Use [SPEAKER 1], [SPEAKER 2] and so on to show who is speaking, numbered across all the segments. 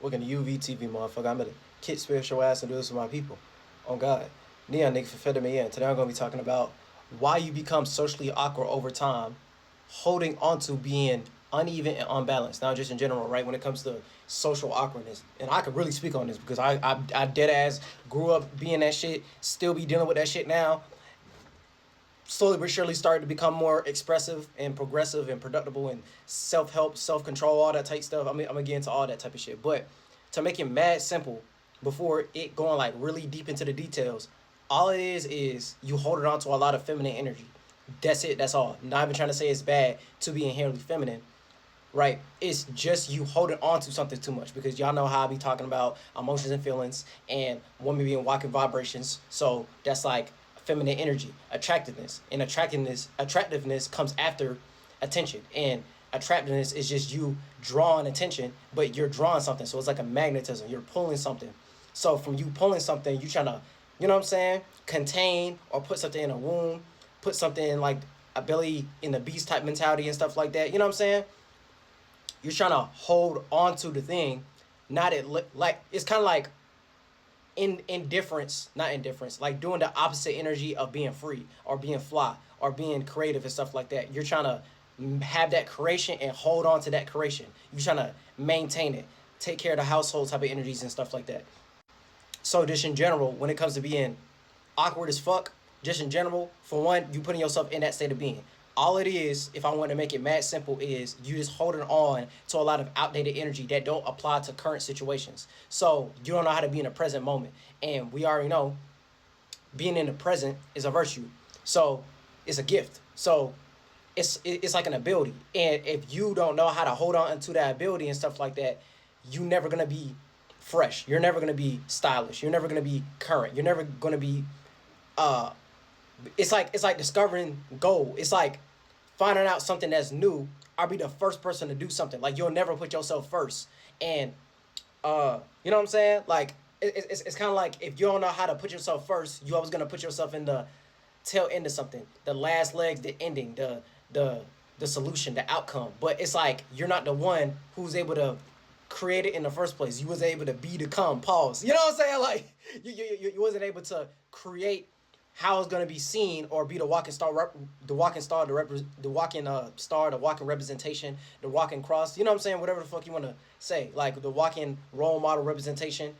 [SPEAKER 1] Working the UV TV, motherfucker. I'm gonna kick spiritual ass and do this with my people. On God. Neon nigga for fitting me in. Today I'm gonna be talking about why you become socially awkward over time, holding on to being uneven and unbalanced. Now just in general, right? When it comes to social awkwardness. And I could really speak on this because I dead ass grew up being that shit, still be dealing with that shit now. Slowly but surely started to become more expressive and progressive and productive and self-help, self-control, all that type stuff. I'm gonna get into all that type of shit. But to make it mad simple, before it going like really deep into the details, all it is you holding on to a lot of feminine energy. That's it. That's all. Not even trying to say it's bad to be inherently feminine, right? It's just you holding on to something too much because y'all know how I be talking about emotions and feelings and women being walking vibrations. So that's like feminine energy, attractiveness, and attractiveness comes after attention, and attractiveness is just you drawing attention, but you're drawing something. So it's like a magnetism. You're pulling something. So from you pulling something, you trying to, you know what I'm saying, contain or put something in a womb, put something in like a belly in the beast type mentality and stuff like that. You know what I'm saying? You're trying to hold on to the thing, not it like it's kind of like indifference, not indifference, like doing the opposite energy of being free or being fly or being creative and stuff like that. You're trying to have that creation and hold on to that creation. You're trying to maintain it, take care of the household type of energies and stuff like that. So just in general, when it comes to being awkward as fuck, just in general, for one, you putting yourself in that state of being. All it is, if I want to make it mad simple, is you just holding on to a lot of outdated energy that don't apply to current situations. So you don't know how to be in the present moment. And we already know being in the present is a virtue. So it's a gift. So it's like an ability. And if you don't know how to hold on to that ability and stuff like that, you're never gonna be fresh. You're never gonna be stylish. You're never gonna be current. You're never gonna be it's like discovering gold. It's like finding out something that's new. I'll be the first person to do something. Like you'll never put yourself first. And you know what I'm saying? Like it's kind of like if you don't know how to put yourself first, you always gonna put yourself in the tail end of something. The last legs, the ending, the solution, the outcome. But it's like you're not the one who's able to create it in the first place. You was able to be the come. Pause. You know what I'm saying? Like you wasn't able to create how it's gonna be seen or be the walking star, the walking star, the walking star, the walking representation, the walking cross. You know what I'm saying? Whatever the fuck you want to say, like the walking role model representation,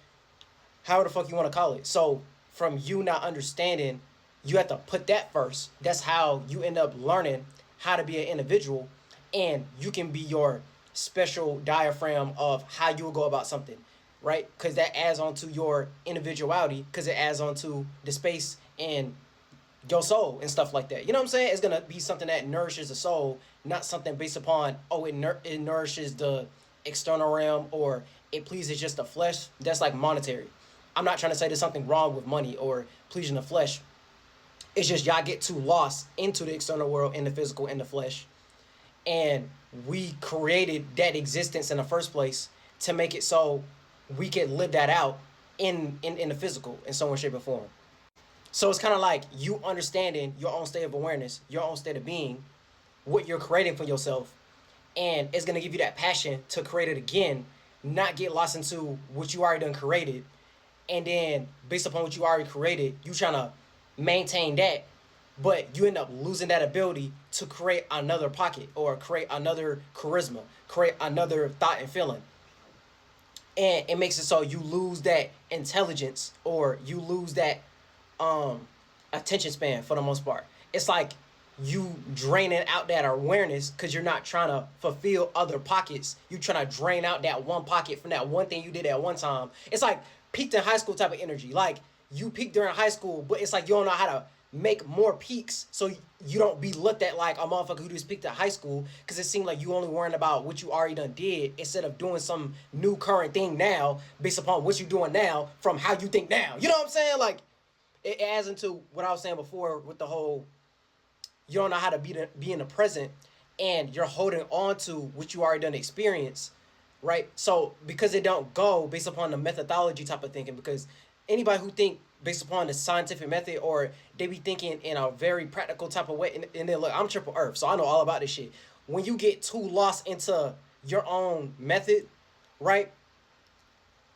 [SPEAKER 1] however the fuck you want to call it. So from you not understanding, you have to put that first. That's how you end up learning how to be an individual, and you can be your special diaphragm of how you will go about something, right? Because that adds on to your individuality, because it adds on to the space and your soul and stuff like that. You know what I'm saying? It's going to be something that nourishes the soul, not something based upon, oh, it nourishes the external realm or it pleases just the flesh. That's like monetary. I'm not trying to say there's something wrong with money or pleasing the flesh. It's just y'all get too lost into the external world, in the physical, in the flesh. And we created that existence in the first place to make it so we can live that out in the physical in some way, shape, or form. So it's kind of like you understanding your own state of awareness, your own state of being, what you're creating for yourself. And it's going to give you that passion to create it again, not get lost into what you already done created. And then based upon what you already created, you trying to maintain that, but you end up losing that ability to create another pocket or create another charisma, create another thought and feeling. And it makes it so you lose that intelligence or you lose that attention span for the most part. It's like you draining out that awareness because you're not trying to fulfill other pockets. You trying to drain out that one pocket from that one thing you did at one time. It's like peaked in high school type of energy. Like you peaked during high school, but it's like you don't know how to make more peaks so you don't be looked at like a motherfucker who just peaked at high school, because it seemed like you only worrying about what you already done did instead of doing some new current thing now based upon what you doing now from how you think now. You know what I'm saying? Like it adds into what I was saying before with the whole you don't know how to be in the present and you're holding on to what you already done experience, right? So because it don't go based upon the methodology type of thinking, because anybody who think based upon the scientific method or they be thinking in a very practical type of way, and then look, I'm triple earth, so I know all about this shit. When you get too lost into your own method, right?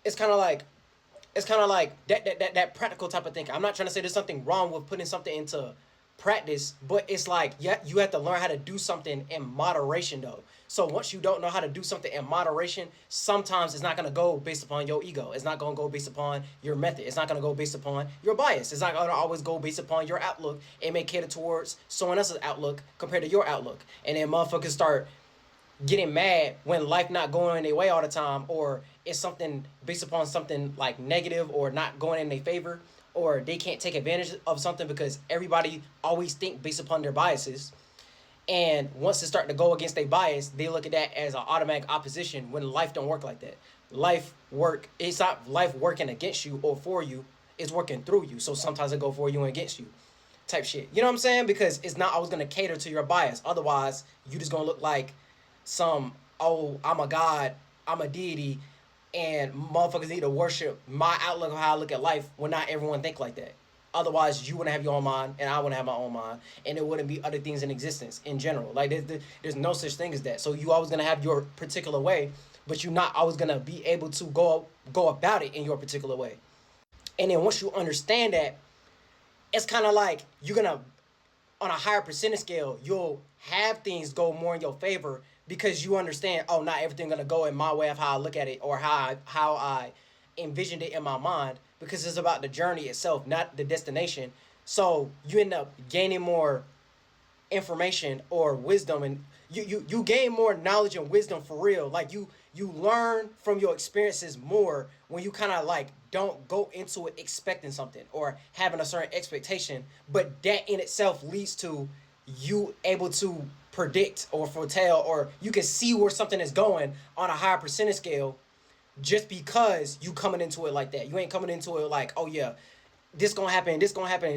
[SPEAKER 1] it's kind of like that practical type of thinking. I'm not trying to say there's something wrong with putting something into practice, but it's like, yeah, you have to learn how to do something in moderation though. So once you don't know how to do something in moderation, sometimes it's not going to go based upon your ego. It's not going to go based upon your method. It's not going to go based upon your bias. It's not going to always go based upon your outlook. It may cater towards someone else's outlook compared to your outlook. And then motherfuckers start getting mad when life not going in their way all the time, or it's something based upon something like negative or not going in their favor, or they can't take advantage of something because everybody always think based upon their biases. And once it start to go against their bias, they look at that as an automatic opposition when life don't work like that. It's not life working against you or for you, it's working through you. So sometimes it go for you and against you type shit. You know what I'm saying? Because it's not always going to cater to your bias. Otherwise, you just going to look like some, oh, I'm a god, I'm a deity, and motherfuckers need to worship my outlook of how I look at life when not everyone think like that. Otherwise, you wouldn't have your own mind, and I wouldn't have my own mind, and there wouldn't be other things in existence in general. Like, there's no such thing as that. So you always gonna have your particular way, but you're not always gonna be able to go about it in your particular way. And then once you understand that, it's kind of like you're gonna, on a higher percentage scale, you'll have things go more in your favor because you understand, oh, not everything gonna go in my way of how I look at it or how I envisioned it in my mind, because it's about the journey itself, not the destination. So you end up gaining more information or wisdom, and you gain more knowledge and wisdom for real. Like you learn from your experiences more when you kind of like don't go into it expecting something or having a certain expectation, but that in itself leads to you able to predict or foretell, or you can see where something is going on a higher percentage scale, just because you coming into it like that. You ain't coming into it like, oh yeah, this gonna happen in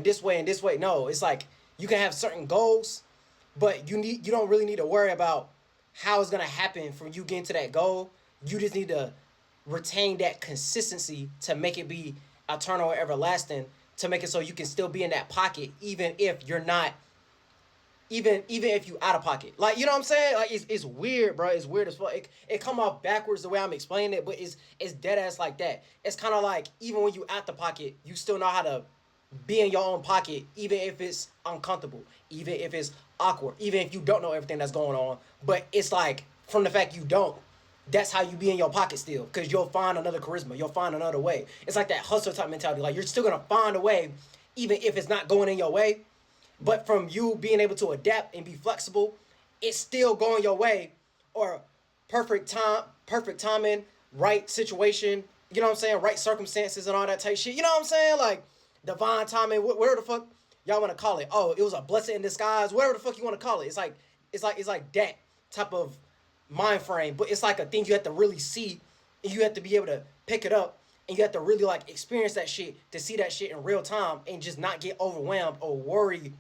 [SPEAKER 1] this way and this way. No, it's like you can have certain goals, but you don't really need to worry about how it's gonna happen from you getting to that goal. You just need to retain that consistency to make it be eternal or everlasting, to make it so you can still be in that pocket even if you're not, even if you out of pocket. Like, you know what I'm saying? Like, it's weird, bro. It's weird as fuck. It come off backwards the way I'm explaining it, but it's dead ass like that. It's kind of like, even when you out the pocket, you still know how to be in your own pocket, even if it's uncomfortable, even if it's awkward, even if you don't know everything that's going on. But it's like, from the fact you don't, that's how you be in your pocket still, because you'll find another charisma, you'll find another way. It's like that hustle type mentality. Like, you're still gonna find a way even if it's not going in your way. But from you being able to adapt and be flexible, it's still going your way, or perfect timing, right situation, you know what I'm saying, right circumstances and all that type shit. You know what I'm saying? Like divine timing, whatever the fuck y'all want to call it. Oh, it was a blessing in disguise, whatever the fuck you want to call it. It's like that type of mind frame, but it's like a thing you have to really see, and you have to be able to pick it up, and you have to really like experience that shit to see that shit in real time, and just not get overwhelmed or worry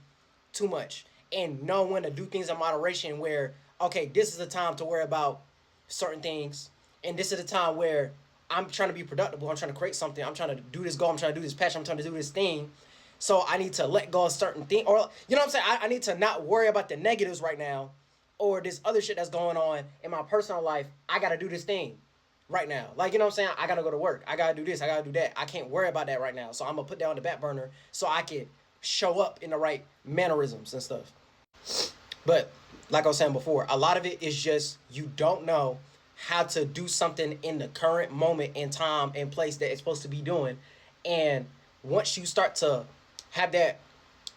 [SPEAKER 1] too much, and know when to do things in moderation, where, okay, this is the time to worry about certain things, and this is the time where I'm trying to be productive, I'm trying to create something, I'm trying to do this goal, I'm trying to do this patch, I'm trying to do this thing. So I need to let go of certain things, or you know what I'm saying, I need to not worry about the negatives right now, or this other shit that's going on in my personal life. I gotta do this thing right now. Like, you know what I'm saying, I gotta go to work, I gotta do this, I gotta do that. I can't worry about that right now, so I'm gonna put that on the back burner so I can show up in the right mannerisms and stuff. But like I was saying before, a lot of it is just you don't know how to do something in the current moment in time and place that it's supposed to be doing. And once you start to have that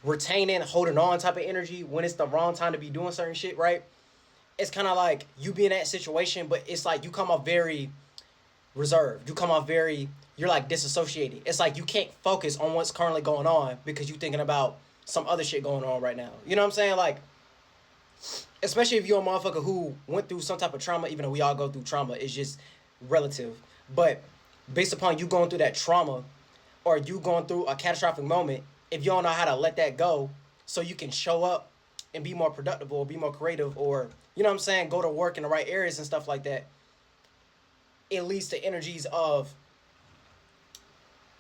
[SPEAKER 1] retaining, holding on type of energy when it's the wrong time to be doing certain shit, right? It's kind of like you be in that situation, but it's like you come off very reserved. You come off very, you're like disassociated. It's like you can't focus on what's currently going on because you're thinking about some other shit going on right now. You know what I'm saying? Like, especially if you're a motherfucker who went through some type of trauma, even though we all go through trauma, it's just relative. But based upon you going through that trauma, or you going through a catastrophic moment, if you don't know how to let that go so you can show up and be more productive or be more creative, or, you know what I'm saying, go to work in the right areas and stuff like that, it leads to energies of,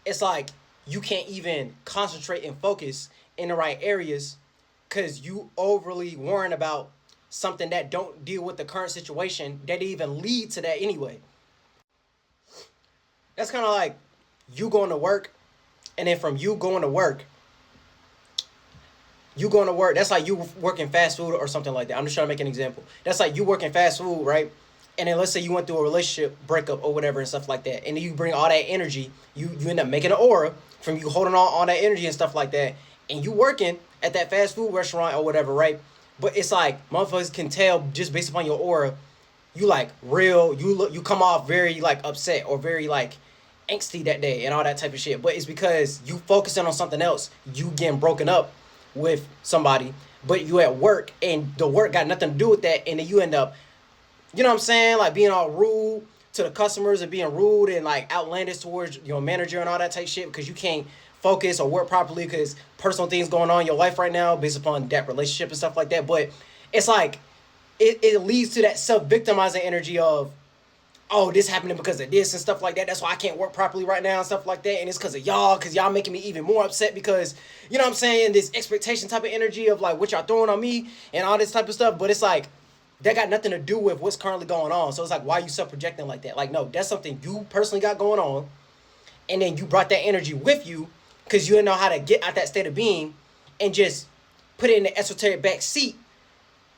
[SPEAKER 1] it's like you can't even concentrate and focus in the right areas because you overly worrying about something that don't deal with the current situation that even lead to that anyway. That's kind of like you going to work, and then from you going to work. That's like you working fast food or something like that. I'm just trying to make an example. That's like you working fast food, right? And then let's say you went through a relationship breakup or whatever and stuff like that, and then you bring all that energy. You end up making an aura from you holding on all that energy and stuff like that, and you working at that fast food restaurant or whatever, right? But it's like motherfuckers can tell just based upon your aura, you like real. You come off very like upset or very like angsty that day and all that type of shit. But it's because you focusing on something else. You getting broken up with somebody, but you at work and the work got nothing to do with that, and then you end up, you know what I'm saying, like being all rude to the customers and being rude and like outlandish towards your manager and all that type of shit because you can't focus or work properly because personal things going on in your life right now based upon that relationship and stuff like that. But it's like it leads to that self-victimizing energy of, oh, this happening because of this and stuff like that. That's why I can't work properly right now and stuff like that. And it's because y'all making me even more upset because, you know what I'm saying, this expectation type of energy of like what y'all throwing on me and all this type of stuff. But it's like, that got nothing to do with what's currently going on. So it's like, why are you self-projecting like that? Like, no, that's something you personally got going on. And then you brought that energy with you because you didn't know how to get out that state of being and just put it in the esoteric back seat.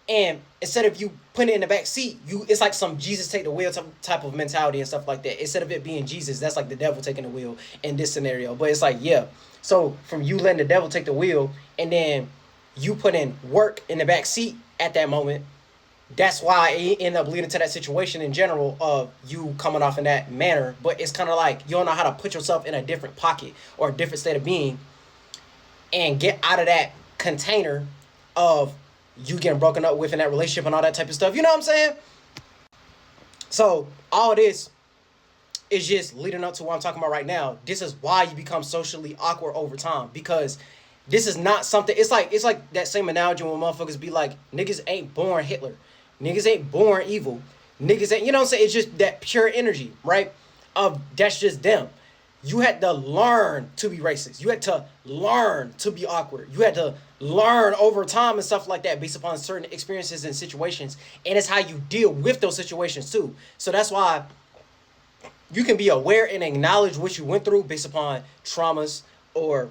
[SPEAKER 1] And instead of you putting it in the back seat, it's like some Jesus take the wheel type of mentality and stuff like that. Instead of it being Jesus, that's like the devil taking the wheel in this scenario. But it's like, yeah. So from you letting the devil take the wheel and then you put in work in the back seat at that moment, that's why it ended up leading to that situation in general of you coming off in that manner. But it's kind of like you don't know how to put yourself in a different pocket or a different state of being and get out of that container of you getting broken up with in that relationship and all that type of stuff. You know what I'm saying? So all this is just leading up to what I'm talking about right now. This is why you become socially awkward over time, because this is not something. It's like that same analogy when motherfuckers be like, niggas ain't born Hitler, niggas ain't born evil, niggas ain't, you know what I'm saying? It's just that pure energy, right? Of that's just them. You had to learn to be racist. You had to learn to be awkward. You had to learn over time and stuff like that based upon certain experiences and situations. And it's how you deal with those situations too. So that's why you can be aware and acknowledge what you went through based upon traumas or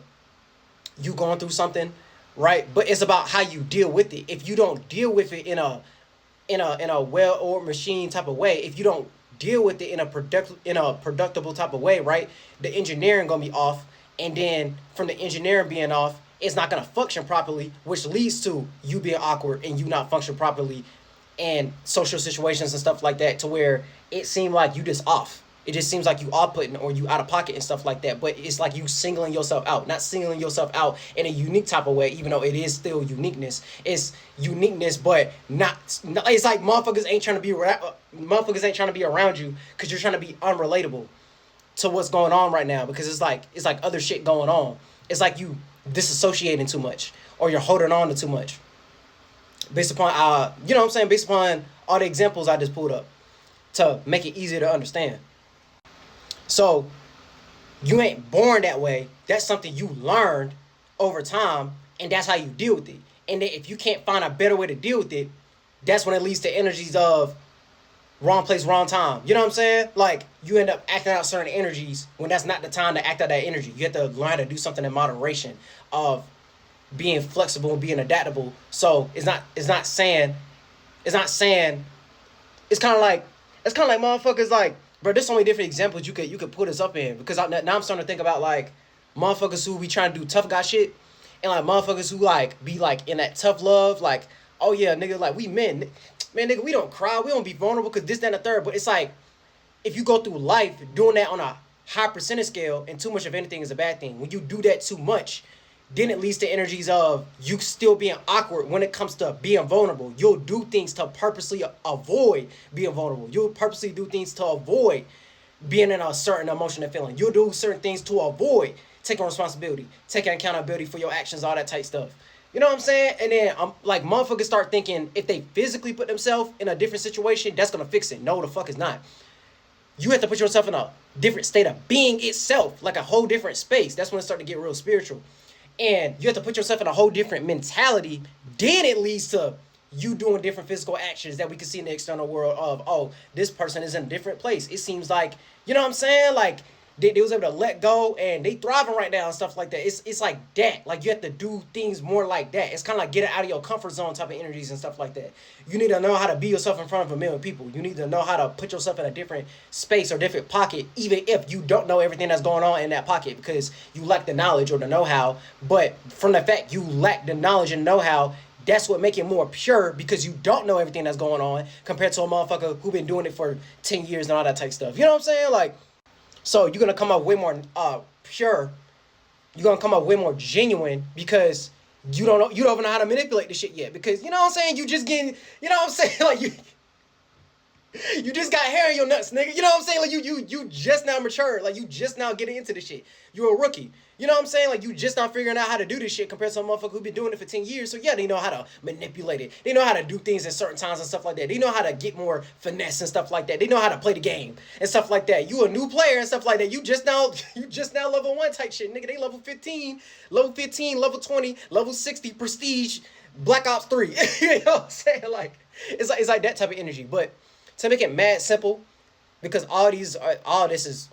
[SPEAKER 1] you going through something, right? But it's about how you deal with it. If you don't deal with it in a well-oiled machine type of way, if you don't deal with it in a productive type of way, right? The engineering gonna be off, and then from the engineering being off, it's not gonna function properly, which leads to you being awkward and you not function properly in social situations and stuff like that, to where it seemed like you just off. It just seems like you off-putting or you out of pocket and stuff like that. But it's like you singling yourself out, not singling yourself out in a unique type of way, even though it is still uniqueness. It's uniqueness, but not it's like motherfuckers ain't trying to be around you because you're trying to be unrelatable to what's going on right now, because it's like other shit going on. It's like you disassociating too much or you're holding on to too much. Based upon you know what I'm saying, based upon all the examples I just pulled up to make it easier to understand. So you ain't born that way. That's something you learned over time, and that's how you deal with it. And then if you can't find a better way to deal with it, that's when it leads to energies of wrong place, wrong time. You know what I'm saying? Like you end up acting out certain energies when that's not the time to act out that energy. You have to learn how to do something in moderation of being flexible and being adaptable. So it's not saying it's kind of like motherfuckers like, bro, there's so many different examples you could put us up in, because now I'm starting to think about like motherfuckers who be trying to do tough guy shit, and like motherfuckers who like be like in that tough love, like, oh yeah, nigga, like we men, man, nigga, we don't cry, we don't be vulnerable because this, that, and the third. But it's like, if you go through life doing that on a high percentage scale, and too much of anything is a bad thing. When you do that too much, then it leads to energies of you still being awkward when it comes to being vulnerable. You'll do things to purposely avoid being vulnerable. You'll purposely do things to avoid being in a certain emotion and feeling. You'll do certain things to avoid taking responsibility, taking accountability for your actions, all that type stuff. You know what I'm saying? And then like motherfuckers start thinking if they physically put themselves in a different situation, that's gonna fix it. No, the fuck is not. You have to put yourself in a different state of being itself, like a whole different space. That's when it starts to get real spiritual. And you have to put yourself in a whole different mentality. Then it leads to you doing different physical actions that we can see in the external world of, oh, this person is in a different place. It seems like, you know what I'm saying? Like, they was able to let go and they thriving right now and stuff like that. It's like that. Like you have to do things more like that. It's kind of like get out of your comfort zone type of energies and stuff like that. You need to know how to be yourself in front of a million people. You need to know how to put yourself in a different space or different pocket, even if you don't know everything that's going on in that pocket because you lack the knowledge or the know-how. But from the fact you lack the knowledge and know-how, that's what make it more pure because you don't know everything that's going on compared to a motherfucker who been doing it for 10 years and all that type of stuff. You know what I'm saying? Like, so you're gonna come up way more pure. You're gonna come up way more genuine because you don't even know how to manipulate the shit yet. Because you know what I'm saying? You just getting, you know what I'm saying? Like you just got hair in your nuts, nigga. You know what I'm saying? Like you just now matured. Like you just now getting into this shit. You're a rookie. You know what I'm saying? Like you just not figuring out how to do this shit compared to a motherfucker who been doing it for 10 years. So yeah, they know how to manipulate it. They know how to do things at certain times and stuff like that. They know how to get more finesse and stuff like that. They know how to play the game and stuff like that. You a new player and stuff like that. You just now level 1 type shit, nigga. They level 15, level 20, level 60, prestige, Black Ops 3. You know what I'm saying? Like it's like that type of energy. But to make it mad simple, because all this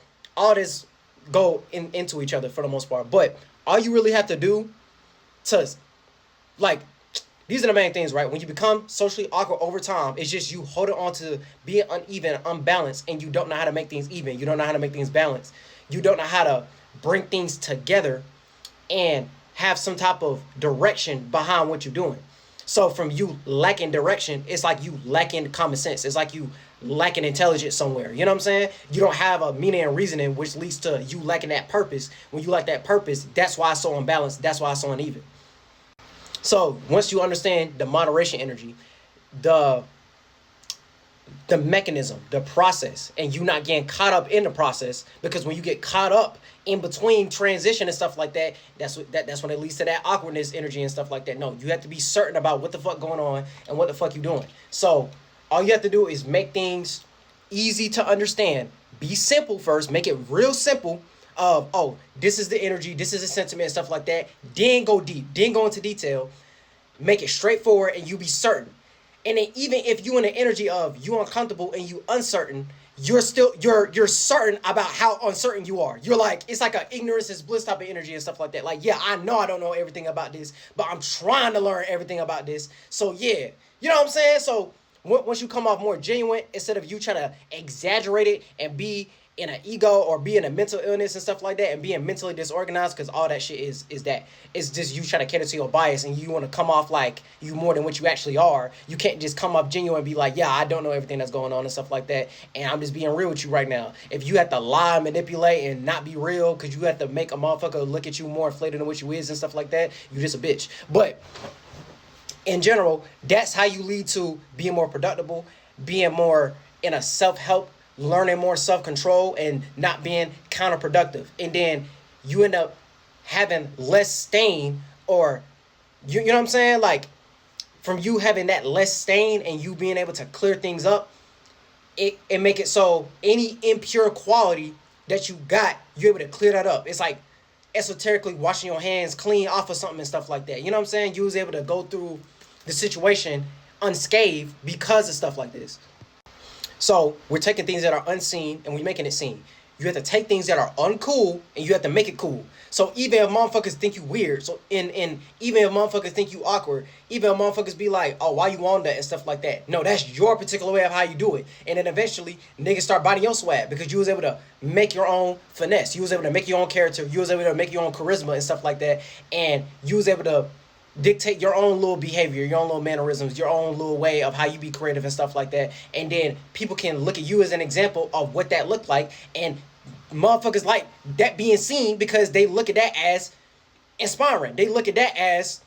[SPEAKER 1] go into each other for the most part. But all you really have to do to, like, these are the main things, right? When you become socially awkward over time, it's just you holding on to being uneven, unbalanced, and you don't know how to make things even. You don't know how to make things balanced. You don't know how to bring things together and have some type of direction behind what you're doing. So from you lacking direction, it's like you lacking common sense. It's like you lacking intelligence somewhere. You know what I'm saying? You don't have a meaning and reasoning, which leads to you lacking that purpose. When you lack that purpose, that's why it's so unbalanced. That's why it's so uneven. So once you understand the moderation energy, the mechanism, the process, and you not getting caught up in the process, because when you get caught up in between transition and stuff like that, that's when it leads to that awkwardness energy and stuff like that. No, you have to be certain about what the fuck going on and what the fuck you doing. So all you have to do is make things easy to understand. Be simple first, make it real simple of, oh, this is the energy, this is the sentiment and stuff like that. Then go deep, then go into detail, make it straightforward, and you be certain. And then even if you in the energy of you uncomfortable and you uncertain, you're certain about how uncertain you are. You're like, it's like an ignorance is bliss type of energy and stuff like that. Like, yeah, I know I don't know everything about this, but I'm trying to learn everything about this. So yeah, you know what I'm saying? So once you come off more genuine, instead of you trying to exaggerate it and be in an ego or be in a mental illness and stuff like that and being mentally disorganized, because all that shit is that it's just you trying to cater to your bias and you want to come off like you more than what you actually are. You can't just come up genuine and be like, yeah, I don't know everything that's going on and stuff like that, and I'm just being real with you right now. If you have to lie, manipulate, and not be real because you have to make a motherfucker look at you more inflated than what you is and stuff like that, you just a bitch. But in general, that's how you lead to being more productive, being more in a self-help, learning more self-control, and not being counterproductive. And then you end up having less stain, or you know what I'm saying? Like, from you having that less stain and you being able to clear things up, it make it so any impure quality that you got, you're able to clear that up. It's like esoterically washing your hands clean off of something and stuff like that. You know what I'm saying? You was able to go through the situation unscathed because of stuff like this. So we're taking things that are unseen and we're making it seen. You have to take things that are uncool and you have to make it cool. So even if motherfuckers think you weird, so in even if motherfuckers think you awkward, even if motherfuckers be like, oh, why you on that and stuff like that. No, that's your particular way of how you do it. And then eventually niggas start biting your swag because you was able to make your own finesse. You was able to make your own character. You was able to make your own charisma and stuff like that. And you was able to dictate your own little behavior, your own little mannerisms, your own little way of how you be creative and stuff like that. And then people can look at you as an example of what that looked like. And motherfuckers like that being seen because they look at that as inspiring. They look at that as,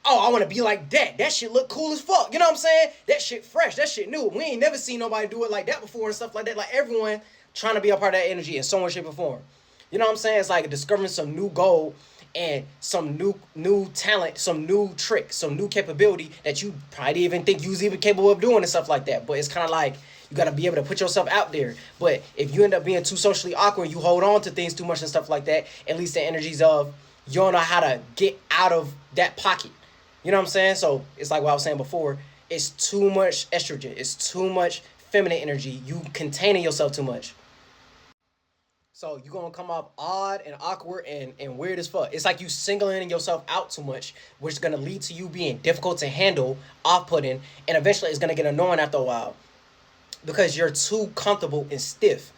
[SPEAKER 1] oh, I want to be like that. That shit look cool as fuck. You know what I'm saying? That shit fresh. That shit new. We ain't never seen nobody do it like that before and stuff like that. Like everyone trying to be a part of that energy in some way, shape, or form. You know what I'm saying? It's like discovering some new goal and some new talent, some new trick, some new capability that you probably didn't even think you was even capable of doing and stuff like that. But it's kind of like you got to be able to put yourself out there. But if you end up being too socially awkward, you hold on to things too much and stuff like that, at least the energies of you don't know how to get out of that pocket. You know what I'm saying? So it's like what I was saying before. It's too much estrogen. It's too much feminine energy. You containing yourself too much. So you're gonna come off odd and awkward and weird as fuck. It's like you singling yourself out too much, which is gonna lead to you being difficult to handle, off-putting, and eventually it's gonna get annoying after a while because you're too comfortable and stiff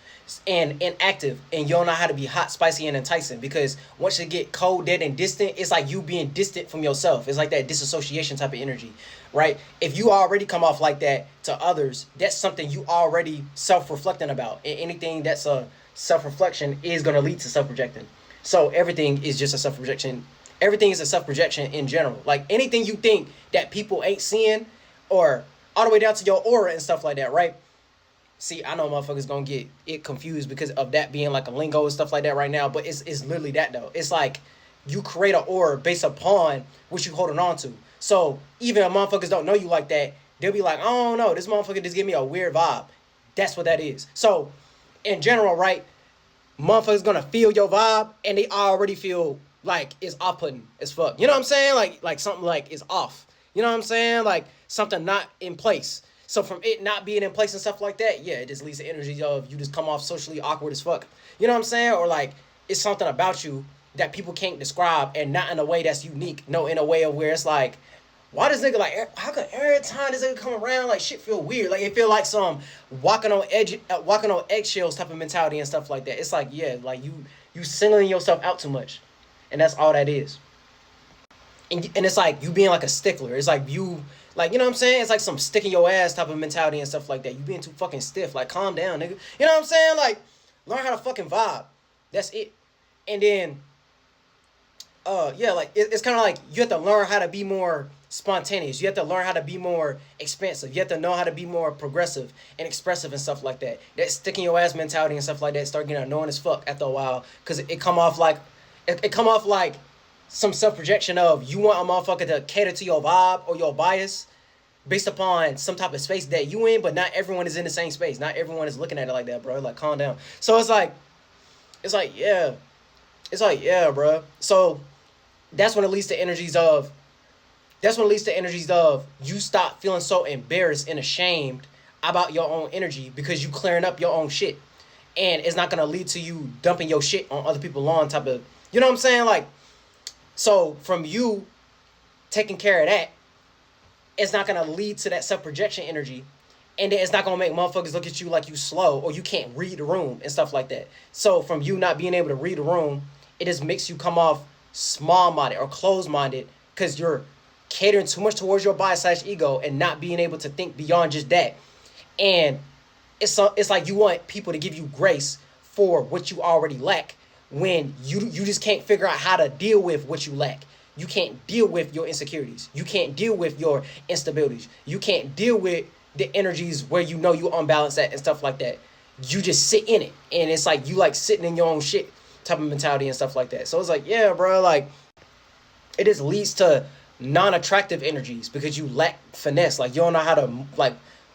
[SPEAKER 1] and inactive, and you don't know how to be hot, spicy, and enticing. Because once you get cold, dead, and distant, it's like you being distant from yourself. It's like that disassociation type of energy, right? If you already come off like that to others, that's something you already self-reflecting about, and anything that's a self-reflection is going to lead to self-projecting. So everything is just a self-projection. Everything is a self-projection in general. Like anything you think that people ain't seeing, or all the way down to your aura and stuff like that, right? See, I know motherfuckers gonna get it confused because of that being like a lingo and stuff like that right now, but it's literally that though. It's like you create an aura based upon what you holding on to. So even if motherfuckers don't know you like that, they'll be like, I don't know, this motherfucker just give me a weird vibe. That's what that is. So in general, right, motherfuckers gonna feel your vibe and they already feel like it's off-putting as fuck. You know what I'm saying? Like something like is off. You know what I'm saying? Like something not in place. So from it not being in place and stuff like that, yeah, it just leads to energy of you just come off socially awkward as fuck. You know what I'm saying? Or like it's something about you that people can't describe, and not in a way that's unique. No, in a way of where it's like, why does nigga like, how come every time this nigga come around like shit feel weird? Like it feel like some walking on eggshells type of mentality and stuff like that. It's like, yeah, like you singling yourself out too much, and that's all that is. And it's like you being like a stickler. It's like you, like, you know what I'm saying? It's like some sticking your ass type of mentality and stuff like that. You being too fucking stiff. Like, calm down, nigga. You know what I'm saying? Like, learn how to fucking vibe. That's it. And then, yeah, like it's kind of like you have to learn how to be more spontaneous. You have to learn how to be more expansive. You have to know how to be more progressive and expressive and stuff like that. That sticking your ass mentality and stuff like that start getting annoying as fuck after a while, because it come off like it come off like some self-projection of you want a motherfucker to cater to your vibe or your bias based upon some type of space that you in, but not everyone is in the same space. Not everyone is looking at it like that, bro. Like, calm down. So yeah. It's like, yeah, bro. So that's when it leads to energies of you stop feeling so embarrassed and ashamed about your own energy because you clearing up your own shit. And it's not gonna lead to you dumping your shit on other people's lawn type of, you know what I'm saying? Like, so from you taking care of that, it's not gonna lead to that self-projection energy, and it's not gonna make motherfuckers look at you like you slow or you can't read the room and stuff like that. So from you not being able to read the room, it just makes you come off small-minded or closed-minded because you're catering too much towards your bias/ego and not being able to think beyond just that. And it's like you want people to give you grace for what you already lack, when you just can't figure out how to deal with what you lack. You can't deal with your insecurities. You can't deal with your instabilities. You can't deal with the energies where you know you unbalanced at and stuff like that. You just sit in it, and it's like you like sitting in your own shit type of mentality and stuff like that. So it's like, yeah, bro, like it just leads to non-attractive energies because you lack finesse. Like you don't know how to like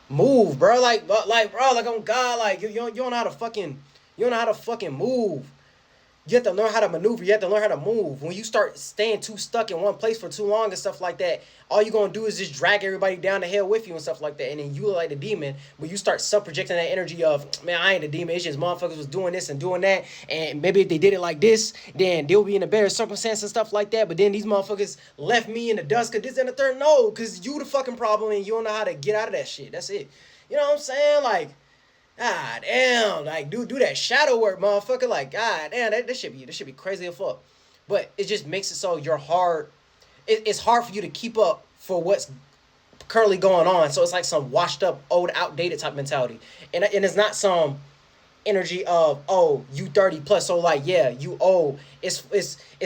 [SPEAKER 1] move, bro. Like bro, like on God, like you don't know how to fucking move. You have to learn how to maneuver. You have to learn how to move. When you start staying too stuck in one place for too long and stuff like that, all you're going to do is just drag everybody down the hill with you and stuff like that. And then you look like the demon, but you start self-projecting that energy of, man, I ain't the demon. It's just motherfuckers was doing this and doing that. And maybe if they did it like this, then they'll be in a better circumstance and stuff like that. But then these motherfuckers left me in the dust because this and the third. No, because you the fucking problem and you don't know how to get out of that shit. That's it. You know what I'm saying? Like, God damn, like do that shadow work, motherfucker. Like, God damn, that should be crazy as fuck. But it just makes it so you're hard. It's hard for you to keep up for what's currently going on. So it's like some washed up, old, outdated type mentality, and it's not some energy of, oh, you 30 plus, so like, yeah, you old. It's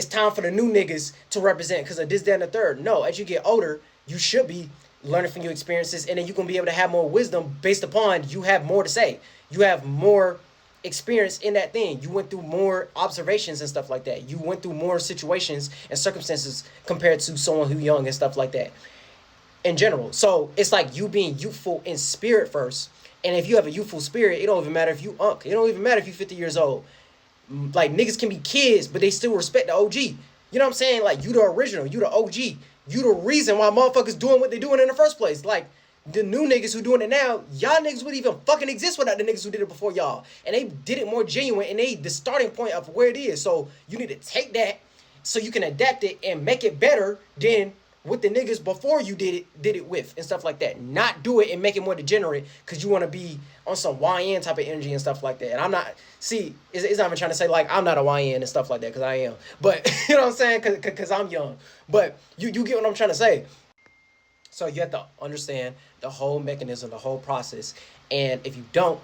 [SPEAKER 1] time for the new niggas to represent because of this, that, and the third. No, as you get older, you should be learning from your experiences, and then you're going to be able to have more wisdom based upon you have more to say. You have more experience in that thing. You went through more observations and stuff like that. You went through more situations and circumstances compared to someone who's young and stuff like that in general. So it's like you being youthful in spirit first. And if you have a youthful spirit, it don't even matter if you unk. It don't even matter if you're 50 years old. Like, niggas can be kids, but they still respect the OG. You know what I'm saying? Like, you the original. You the OG. You the reason why motherfuckers doing what they doing in the first place. Like, the new niggas who doing it now, y'all niggas would even fucking exist without the niggas who did it before y'all. And they did it more genuine, and they the starting point of where it is. So you need to take that so you can adapt it and make it better than what the niggas before you did it with and stuff like that. Not do it and make it more degenerate because you want to be on some YN type of energy and stuff like that. And I'm not, see, it's not even trying to say like I'm not a YN and stuff like that because I am. But you know what I'm saying? Because I'm young. But you get what I'm trying to say. So you have to understand the whole mechanism, the whole process. And if you don't,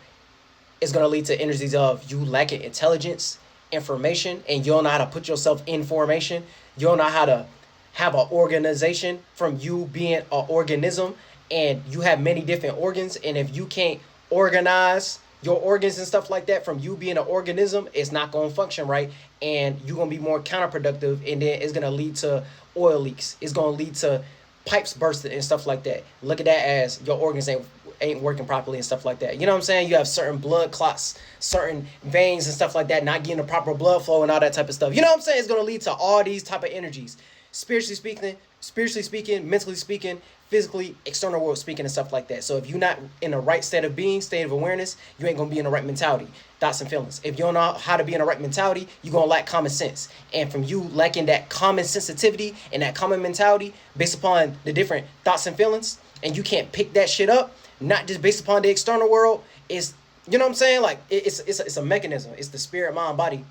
[SPEAKER 1] it's going to lead to energies of you lacking intelligence, information, and you don't know how to put yourself in formation. You don't know how to have an organization from you being an organism, and you have many different organs. And if you can't organize your organs and stuff like that from you being an organism, it's not going to function right. And you're going to be more counterproductive. And then it's going to lead to oil leaks. It's going to lead to pipes bursting and stuff like that. Look at that as your organs ain't working properly and stuff like that. You know what I'm saying? You have certain blood clots, certain veins and stuff like that, not getting the proper blood flow and all that type of stuff. You know what I'm saying? It's going to lead to all these type of energies. Spiritually speaking, mentally speaking, physically, external world speaking and stuff like that. So if you're not in the right state of being, state of awareness, you ain't going to be in the right mentality, thoughts and feelings. If you don't know how to be in the right mentality, you're going to lack common sense. And from you lacking that common sensitivity and that common mentality based upon the different thoughts and feelings, and you can't pick that shit up, not just based upon the external world, is, you know what I'm saying? Like it's a mechanism. It's the spirit, mind, body,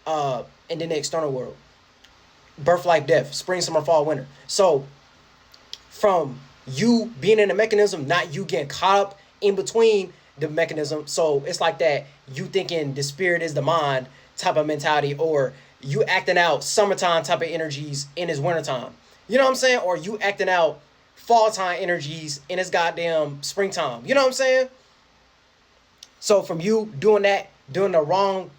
[SPEAKER 1] and then the external world. Birth, life, death, spring, summer, fall, winter. So from you being in the mechanism, not you getting caught up in between the mechanism. So it's like that you thinking the spirit is the mind type of mentality, or you acting out summertime type of energies in his wintertime. You know what I'm saying? Or you acting out fall time energies in his goddamn springtime. You know what I'm saying? So from you doing that, doing the wrong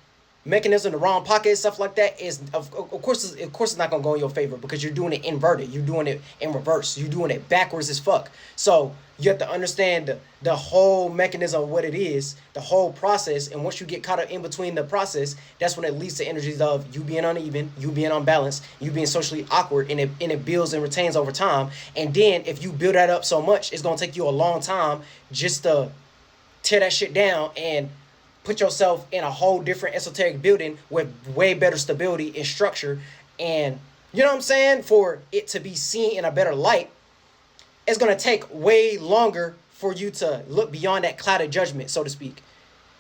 [SPEAKER 1] mechanism, the wrong pocket, stuff like that, is of course it's not gonna go in your favor because you're doing it inverted, you're doing it in reverse, you're doing it backwards as fuck. So you have to understand the whole mechanism of what it is, the whole process, and once you get caught up in between the process, that's when it leads to energies of you being uneven, you being unbalanced, you being socially awkward, and it builds and retains over time. And then if you build that up so much, it's gonna take you a long time just to tear that shit down and put yourself in a whole different esoteric building with way better stability and structure. And you know what I'm saying? For it to be seen in a better light, it's going to take way longer for you to look beyond that cloud of judgment, so to speak.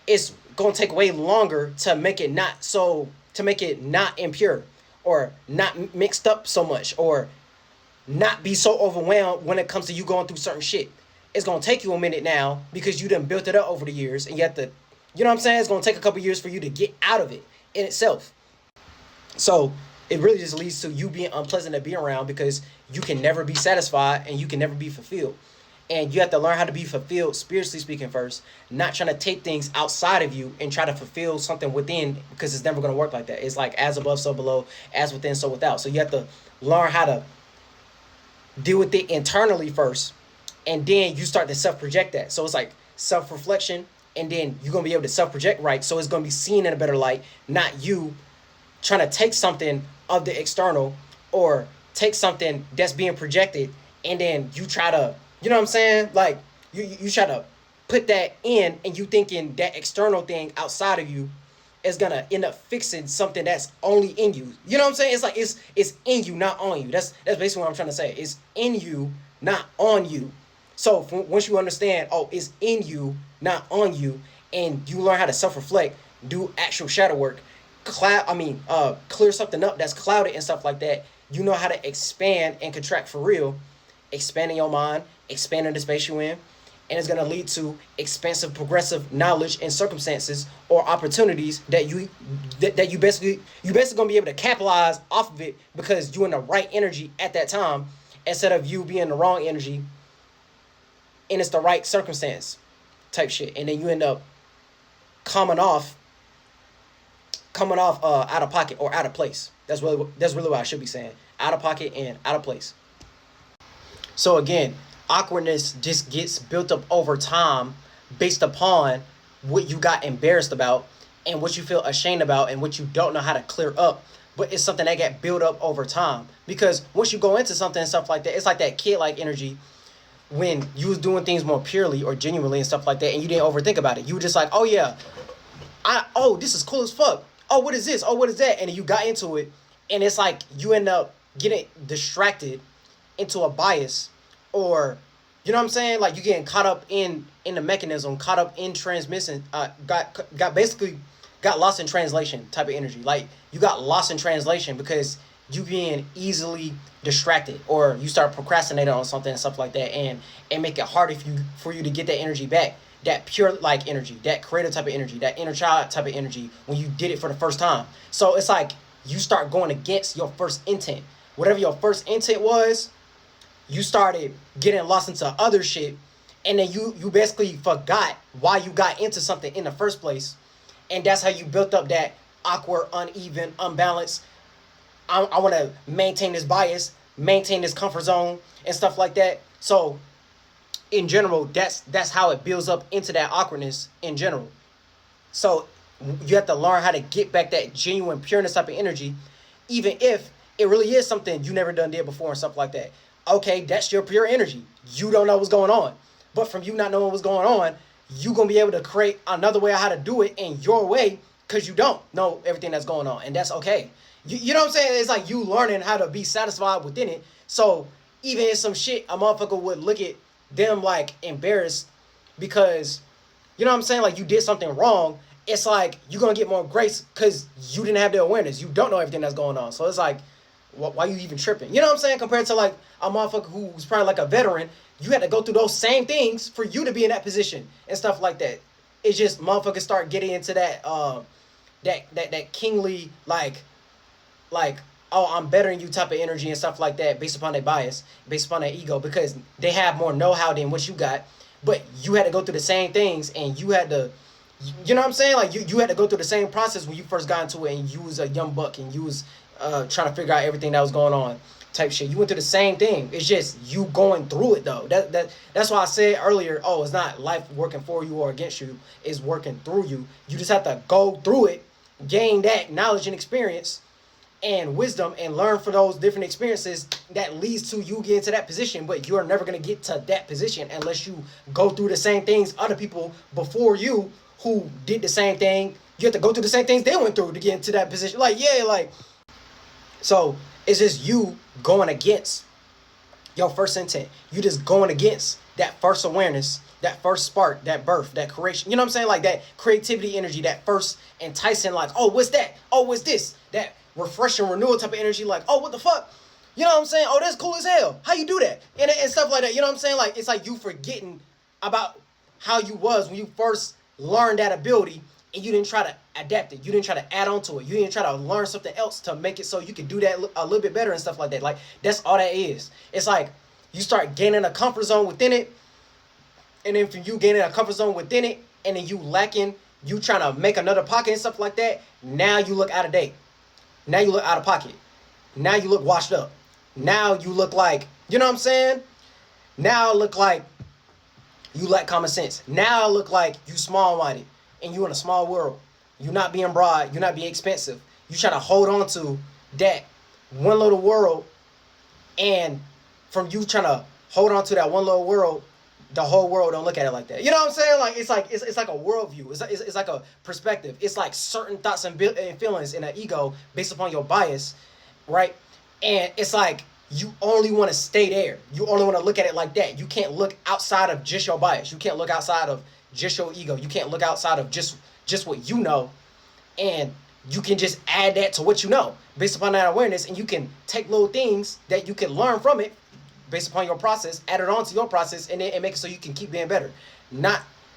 [SPEAKER 1] It's going to take way longer to make it not impure, or not mixed up so much, or not be so overwhelmed when it comes to you going through certain shit. It's going to take you a minute now because you done built it up over the years, and you have to, you know what I'm saying? It's going to take a couple years for you to get out of it in itself. So it really just leads to you being unpleasant to be around because you can never be satisfied and you can never be fulfilled. And you have to learn how to be fulfilled, spiritually speaking, first. Not trying to take things outside of you and try to fulfill something within, because it's never going to work like that. It's like as above, so below, as within, so without. So you have to learn how to deal with it internally first. And then you start to self-project that. So it's like self-reflection. And then you're going to be able to self-project right. So it's going to be seen in a better light. Not you trying to take something of the external or take something that's being projected. And then you try to, you know what I'm saying? Like you try to put that in, and you thinking that external thing outside of you is going to end up fixing something that's only in you. You know what I'm saying? It's like it's in you, not on you. That's basically what I'm trying to say. It's in you, not on you. So once you understand, oh, it's in you, not on you, and you learn how to self-reflect, do actual shadow work, clear something up that's clouded and stuff like that, you know how to expand and contract for real, expanding your mind, expanding the space you're in, and it's going to lead to expansive, progressive knowledge and circumstances or opportunities that you basically going to be able to capitalize off of it because you're in the right energy at that time instead of you being in the wrong energy and it's the right circumstance type shit. And then you end up coming off out of pocket or out of place. That's really what I should be saying. Out of pocket and out of place. So again, awkwardness just gets built up over time based upon what you got embarrassed about and what you feel ashamed about and what you don't know how to clear up. But it's something that got built up over time. Because once you go into something and stuff like that, it's like that kid-like energy. when you was doing things more purely or genuinely and stuff like that, and you didn't overthink about it. You were just like, oh yeah, this is cool as fuck. Oh, what is this? Oh, what is that? And then you got into it, and it's like you end up getting distracted into a bias, or you know what I'm saying? Like you getting caught up in the mechanism, caught up in transmission, got basically got lost in translation type of energy. Like you got lost in translation because you being easily distracted, or you start procrastinating on something and stuff like that, and make it harder for you to get that energy back, that pure like energy, that creative type of energy, that inner child type of energy when you did it for the first time. So it's like you start going against your first intent. Whatever your first intent was, you started getting lost into other shit, and then you basically forgot why you got into something in the first place, and that's how you built up that awkward, uneven, unbalanced. I want to maintain this bias, maintain this comfort zone, and stuff like that. So, in general, that's how it builds up into that awkwardness in general. So, you have to learn how to get back that genuine pureness type of energy, even if it really is something you never done did before and stuff like that. Okay, that's your pure energy. You don't know what's going on. But from you not knowing what's going on, you going to be able to create another way of how to do it in your way, because you don't know everything that's going on. And that's okay. You know what I'm saying? It's like you learning how to be satisfied within it. So even in some shit, a motherfucker would look at them like embarrassed because, you know what I'm saying? Like you did something wrong. It's like you're going to get more grace because you didn't have the awareness. You don't know everything that's going on. So it's like, why you even tripping? You know what I'm saying? Compared to like a motherfucker who was probably like a veteran, you had to go through those same things for you to be in that position and stuff like that. It's just motherfuckers start getting into that that kingly like, oh, I'm better than you type of energy and stuff like that based upon their bias, based upon their ego, because they have more know-how than what you got. But you had to go through the same things, and you had to, you know what I'm saying? Like you had to go through the same process when you first got into it, and you was a young buck, and you was trying to figure out everything that was going on type shit. You went through the same thing. It's just you going through it though. That's why I said earlier, oh, it's not life working for you or against you, it's working through you. You just have to go through it, gain that knowledge and experience and wisdom, and learn for those different experiences that leads to you getting to that position. But you're never going to get to that position unless you go through the same things other people before you who did the same thing. You have to go through the same things they went through to get into that position. Like, yeah, like, so it's just you going against your first intent. You just going against that first awareness, that first spark, that birth, that creation. You know what I'm saying? Like that creativity energy, that first enticing, like, oh, what's that? Oh, what's this? That refreshing renewal type of energy, like, oh, what the fuck? You know what I'm saying? Oh, that's cool as hell. How you do that? And stuff like that. You know what I'm saying? Like, it's like you forgetting about how you was when you first learned that ability, and you didn't try to adapt it. You didn't try to add on to it. You didn't try to learn something else to make it so you could do that a little bit better and stuff like that. Like, that's all that is. It's like you start gaining a comfort zone within it, and then from you gaining a comfort zone within it, and then you lacking, you trying to make another pocket and stuff like that, now you look out of date. Now you look out of pocket. Now you look washed up. Now you look like, you know what I'm saying? Now it look like you lack common sense. Now it look like you small-minded and you in a small world. You're not being broad. You're not being expensive. You try to hold on to that one little world, and from you trying to hold on to that one little world, the whole world don't look at it like that. You know what I'm saying? Like it's like a worldview. It's like a perspective. It's like certain thoughts and feelings in an ego based upon your bias, right? And it's like you only want to stay there. You only want to look at it like that. You can't look outside of just your bias. You can't look outside of just your ego. You can't look outside of just what you know, and you can just add that to what you know based upon that awareness, and you can take little things that you can learn from it based upon your process, add it on to your process, and then make it so you can keep being better. And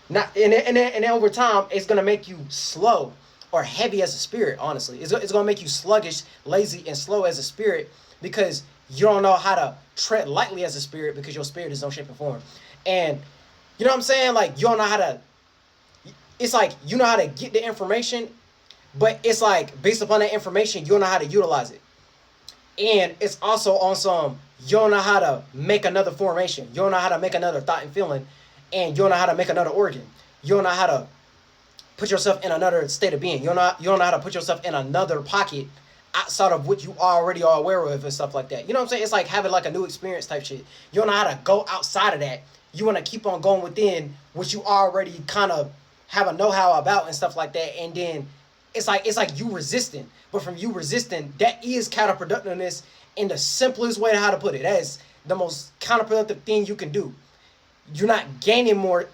[SPEAKER 1] then over time, it's gonna make you slow or heavy as a spirit. Honestly, it's gonna make you sluggish, lazy, and slow as a spirit, because you don't know how to tread lightly as a spirit, because your spirit is no shape and form. And you know what I'm saying? Like you don't know how to. It's like you know how to get the information, but it's like based upon that information, you don't know how to utilize it. And it's also on some, you don't know how to make another formation. You don't know how to make another thought and feeling. And you don't know how to make another organ. You don't know how to put yourself in another state of being. You don't know how to put yourself in another pocket outside of what you already are aware of and stuff like that. You know what I'm saying? It's like having like a new experience type shit. You don't know how to go outside of that. You want to keep on going within what you already kind of have a know-how about and stuff like that. And then it's like you resisting. But from you resisting, that is counterproductiveness in the simplest way to how to put it. That is the most counterproductive thing you can do. You're not gaining more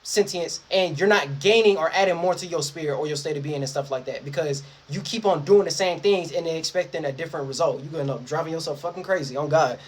[SPEAKER 1] sentience, and you're not gaining or adding more to your spirit or your state of being and stuff like that, because you keep on doing the same things and then expecting a different result. You're gonna end up driving yourself fucking crazy. On God.